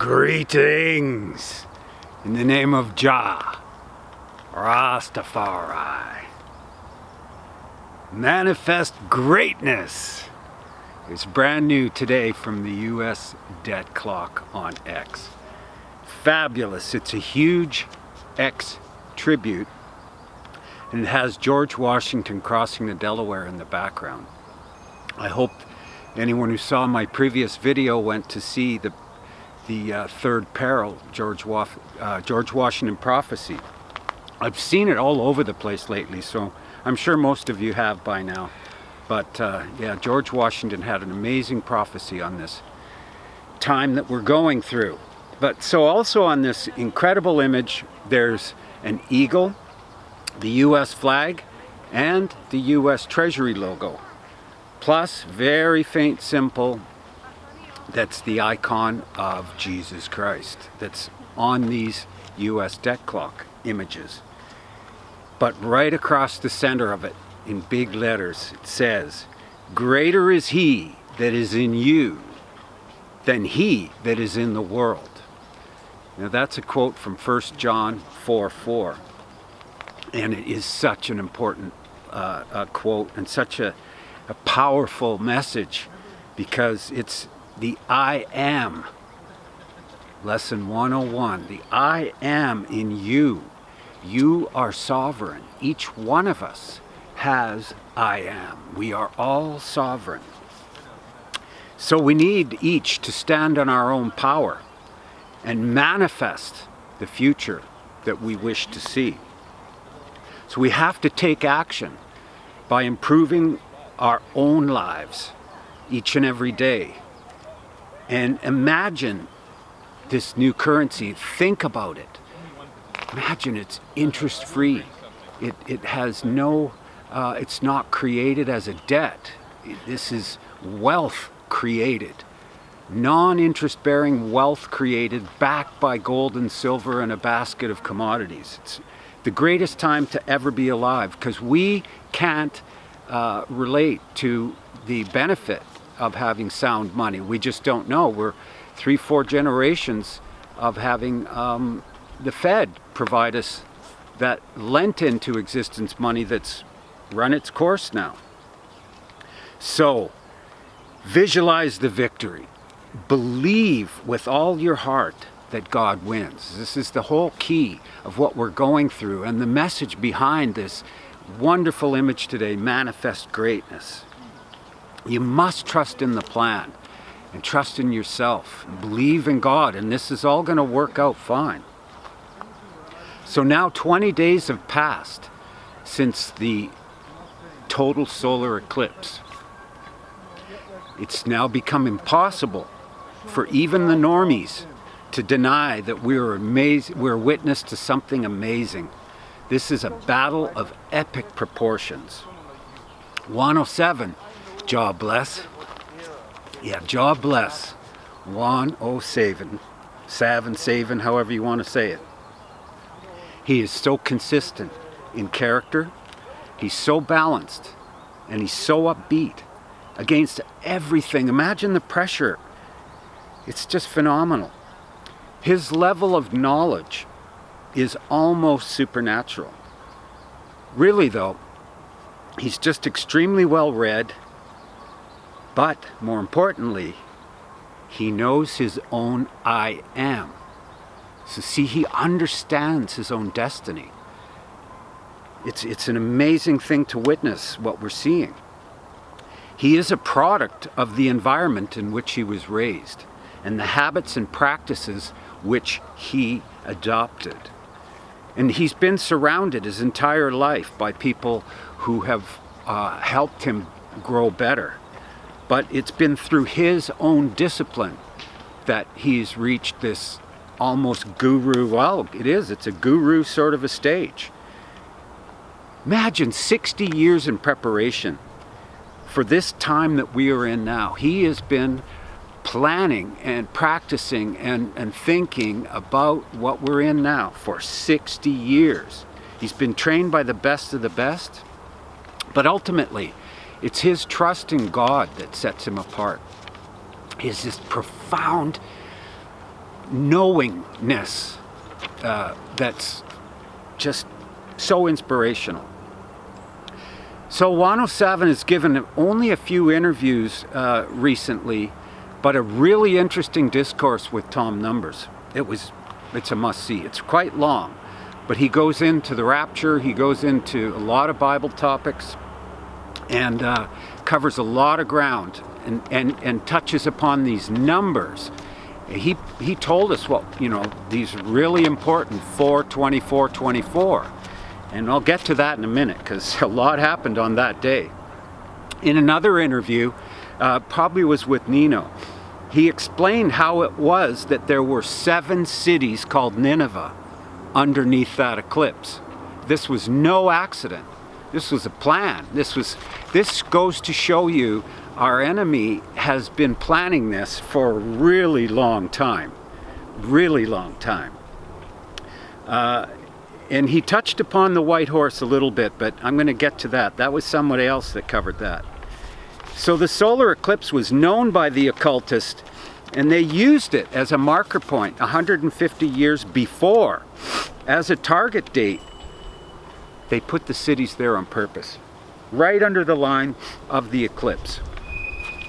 Greetings in the name of Jah, Rastafari. Manifest greatness. It's brand new today from the US debt clock on X. Fabulous. It's a huge X tribute, and it has George Washington crossing the Delaware in the background. I hope anyone who saw my previous video went to see the third peril, George Washington prophecy. I've seen it all over the place lately, so I'm sure most of you have by now. But yeah, George Washington had an amazing prophecy on this time that we're going through. But so also on this incredible image, there's an eagle, the US flag, and the US Treasury logo. Plus, very faint symbol, that's the icon of Jesus Christ that's on these US debt clock images. But right across the center of it, in big letters, it says, "Greater is he that is in you than he that is in the world." Now that's a quote from 1 John 4:4. And it is such an important quote and such a powerful message, because it's the I am. Lesson 101, the I am in you. You are sovereign. Each one of us has I am. We are all sovereign. So we need each to stand on our own power and manifest the future that we wish to see. So we have to take action by improving our own lives each and every day. And imagine this new currency. Think about it. Imagine it's interest-free. It has no, it's not created as a debt. This is wealth created. Non-interest bearing wealth created, backed by gold and silver and a basket of commodities. It's the greatest time to ever be alive, because we can't relate to the benefit of having sound money. We just don't know. We're 3-4 generations of having the Fed provide us that lent into existence money that's run its course now. So visualize the victory. Believe with all your heart that God wins. This is the whole key of what we're going through, and the message behind this wonderful image today, manifest greatness. You must trust in the plan and trust in yourself. Believe in God, and this is all going to work out fine. So now 20 days have passed since the total solar eclipse. It's now become impossible for even the normies to deny that we're witness to something amazing. This is a battle of epic proportions. 107. Jah bless. Yeah, Jah bless. 107. SAVIN, however you want to say it. He is so consistent in character. He's so balanced. And he's so upbeat against everything. Imagine the pressure. It's just phenomenal. His level of knowledge is almost supernatural. Really though, he's just extremely well read. But more importantly, he knows his own I am. So see, he understands his own destiny. It's an amazing thing to witness what we're seeing. He is a product of the environment in which he was raised and the habits and practices which he adopted. And he's been surrounded his entire life by people who have helped him grow better. But it's been through his own discipline that he's reached this almost guru, well, it's a guru sort of a stage. Imagine 60 years in preparation for this time that we are in now. He has been planning and practicing and thinking about what we're in now for 60 years. He's been trained by the best of the best, but ultimately, it's his trust in God that sets him apart. He has this profound knowingness that's just so inspirational. So Juan Savin has given only a few interviews recently, but a really interesting discourse with Tom Numbers. It's a must-see. It's quite long, but he goes into the rapture, he goes into a lot of Bible topics, and covers a lot of ground, and touches upon these numbers. He told us these really important 4/24/24. And I'll get to that in a minute, because a lot happened on that day. In another interview, probably was with Nino, he explained how it was that there were 7 cities called Nineveh underneath that eclipse. This was no accident. This was a plan. This goes to show you our enemy has been planning this for a really long time. Really long time. And he touched upon the white horse a little bit, but I'm going to get to that. That was somebody else that covered that. So the solar eclipse was known by the occultists, and they used it as a marker point 150 years before. As a target date, they put the cities there on purpose, right under the line of the eclipse.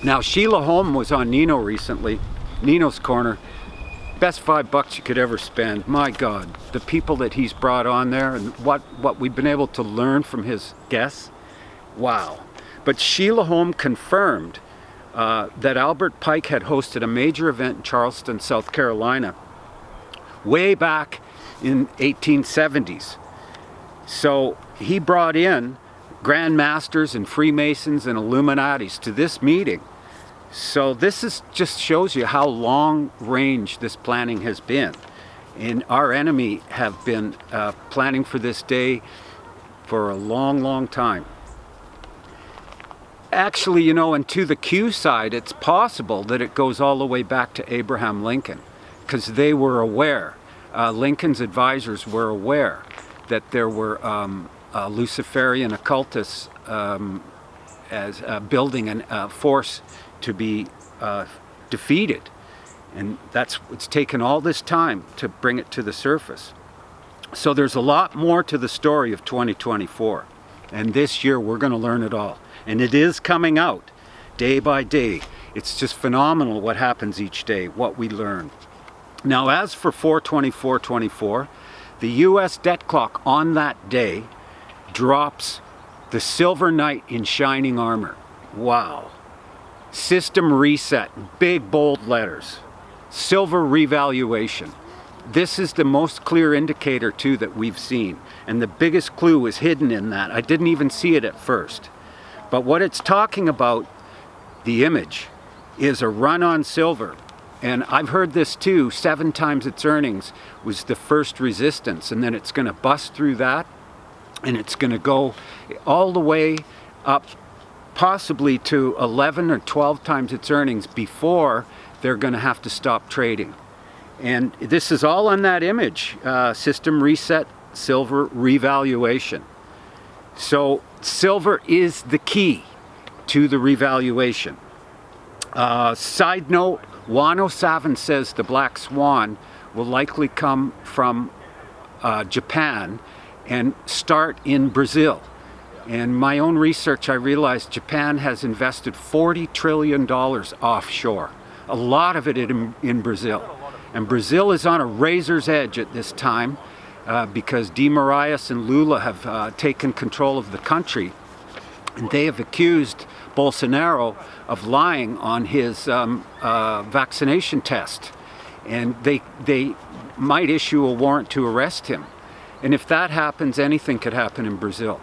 Now, Sheila Holm was on Nino recently, Nino's Corner. Best $5 you could ever spend. My God, the people that he's brought on there and what we've been able to learn from his guests. Wow. But Sheila Holm confirmed that Albert Pike had hosted a major event in Charleston, South Carolina, way back in 1870s. So he brought in Grand Masters and Freemasons and Illuminatis to this meeting. So this just shows you how long range this planning has been. And our enemy have been planning for this day for a long, long time. Actually, and to the Q side, it's possible that it goes all the way back to Abraham Lincoln, because they were aware, Lincoln's advisors were aware that there were Luciferian occultists as building a force to be defeated, and it's taken all this time to bring it to the surface. So there's a lot more to the story of 2024, and this year we're going to learn it all, and it is coming out day by day. It's just phenomenal what happens each day, what we learn. Now, as for 4/24/24, the US debt clock on that day drops the Silver Knight in shining armor. Wow. System reset, big bold letters. Silver revaluation. This is the most clear indicator too that we've seen, and the biggest clue is hidden in that. I didn't even see it at first. But what it's talking about, the image, is a run on silver. And I've heard this too, 7 times its earnings was the first resistance, and then it's going to bust through that, and it's going to go all the way up possibly to 11 or 12 times its earnings before they're going to have to stop trading. And this is all on that image, system reset, silver revaluation. So silver is the key to the revaluation. Side note, Juan Savin says the black swan will likely come from Japan and start in Brazil. And my own research, I realized Japan has invested $40 trillion offshore. A lot of it in Brazil. And Brazil is on a razor's edge at this time because Di Marias and Lula have taken control of the country. And they have accused Bolsonaro of lying on his vaccination test. And they might issue a warrant to arrest him. And if that happens, anything could happen in Brazil.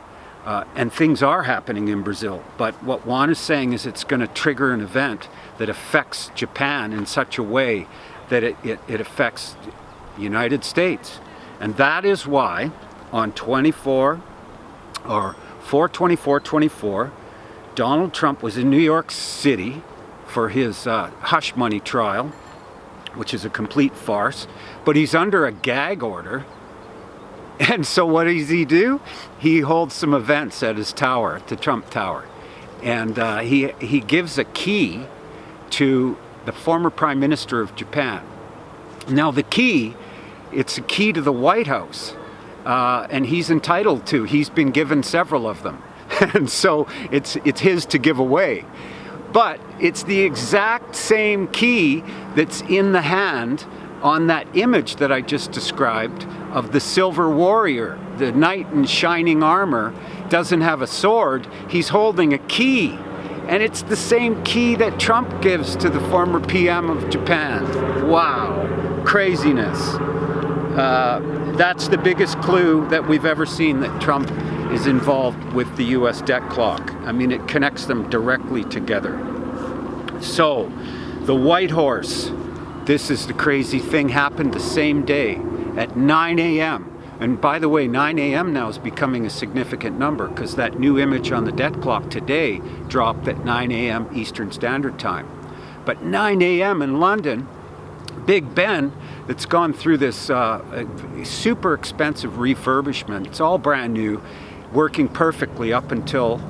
And things are happening in Brazil. But what Juan is saying is it's going to trigger an event that affects Japan in such a way that it affects the United States. And that is why on 4/24/24, Donald Trump was in New York City for his hush money trial, which is a complete farce, but he's under a gag order. And so what does he do? He holds some events at his tower, at the Trump Tower. And he gives a key to the former Prime Minister of Japan. Now the key, it's a key to the White House, and he's entitled to. He's been given several of them, and so it's his to give away. But it's the exact same key that's in the hand on that image that I just described of the silver warrior. The knight in shining armor doesn't have a sword, he's holding a key. And it's the same key that Trump gives to the former PM of Japan. Wow, craziness. That's the biggest clue that we've ever seen that Trump is involved with the US debt clock. I mean, it connects them directly together. So, the White Horse, this is the crazy thing, happened the same day at 9 a.m. And by the way, 9 a.m. now is becoming a significant number because that new image on the debt clock today dropped at 9 a.m. Eastern Standard Time. But 9 a.m. in London, Big Ben, that's gone through this super expensive refurbishment, it's all brand new, working perfectly up until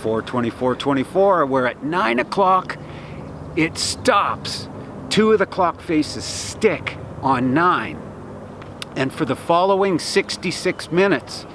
4:24, where at 9 o'clock it stops. Two of the clock faces stick on 9. And for the following 66 minutes,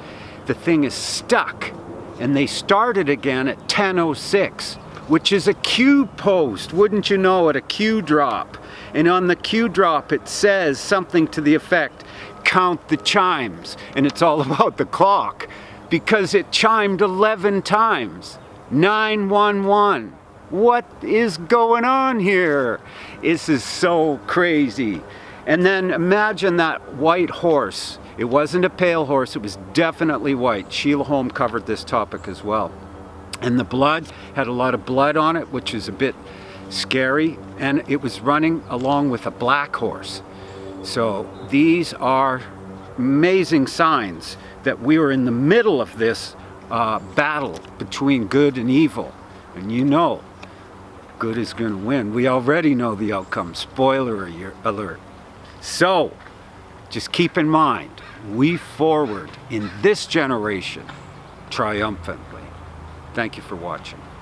the thing is stuck. And they started again at 10:06, which is a cue post, wouldn't you know it, a cue drop. And on the cue drop it says something to the effect, count the chimes. And it's all about the clock, because it chimed 11 times. 911. What is going on here? This is so crazy. And then imagine that white horse. It wasn't a pale horse, it was definitely white. Sheila Holm covered this topic as well. And the blood had a lot of blood on it, which is a bit scary. And it was running along with a black horse. So these are amazing signs that we were in the middle of this battle between good and evil. And you know, good is going to win. We already know the outcome. Spoiler alert. So, just keep in mind, we forward in this generation triumphantly. Thank you for watching.